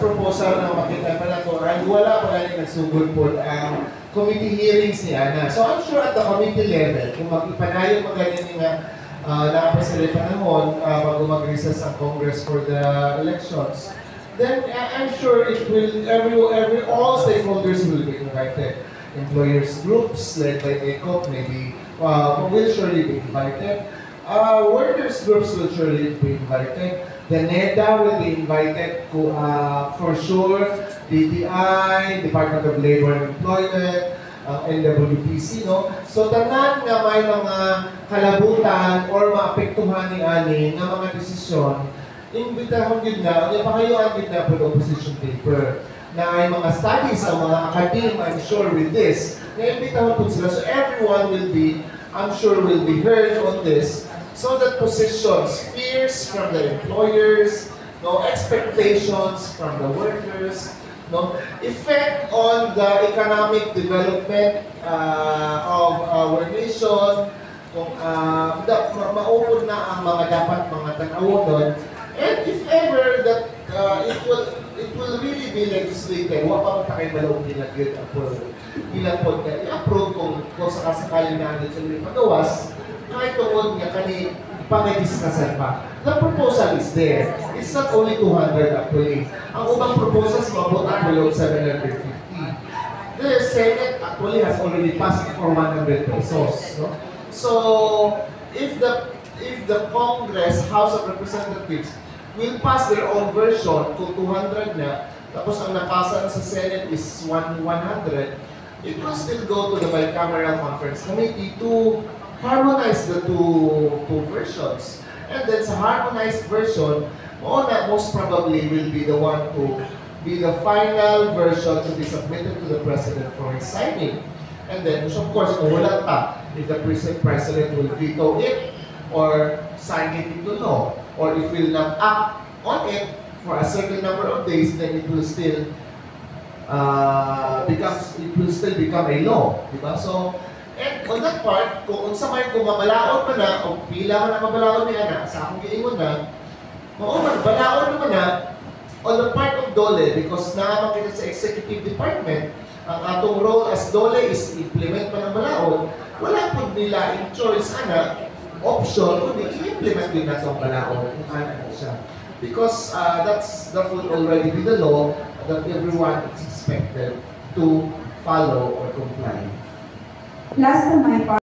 proposal na makita pa na ito, and wala pa rin nagsugod po ang committee hearings ni Ana. So I'm sure at the committee level, kung mag-ipanayon magaling nga nakapasali panahon bago mag-recess ang Congress for the elections, then I'm sure it will, all stakeholders will be invited. Employers groups led by ECOP maybe will surely be invited. Workers groups will surely be invited. The NEDA will be invited to, for sure, DTI, Department of Labor and Employment, NWPC, no? So, tanan nga may mga kalabutan or maapektuhan ni Ani ng mga desisyon, imbitahon din na, ipakayuan din na po the opposition paper na ay mga studies ang mga academe, I'm sure with this, na imbitahon po sila. So, everyone will be, I'm sure, will be heard on this. So that positions, fears from the employers, no, expectations from the workers, no, effect on the economic development of our nation, kung maupod na ang mga dapat mga tanawon doon, and if ever that it will really be legislated, wala pa tayo balong nilagyan ilang po i-approve kung sakasakali na ito sa pagawas, kahit tungod nga kani pang-discussan pa. The proposal is there. It's not only 200 actually. Ang ubang proposals mabot ang below 750. The Senate actually has already passed for 100 pesos. No? So, if the Congress, House of Representatives, will pass their own version kung 200 na, tapos ang napasa sa Senate is 100, it will still go to the bicameral conference committee to harmonize the two versions. And then sa harmonized version, most probably will be the one to be the final version to be submitted to the President for his signing. And then, of course, kung wala pa, if the President will veto it or sign it into law, or if will not act on it for a certain number of days, then it will still become a law. Diba? So, and on that part, kung unsa may mabalaod pa na, o pila man ang mabalaod ni Ana, sa akong giingon na, balaod naman na, on the part of DOLE, because naman kita sa executive department, ang atong role as DOLE is implement pa ng balaod, wala po nila in choice, Ana, option, kundi i-implement din na itong balaod, kung ano siya. Because that would already be the law that everyone is expected to follow or comply. Last on my part.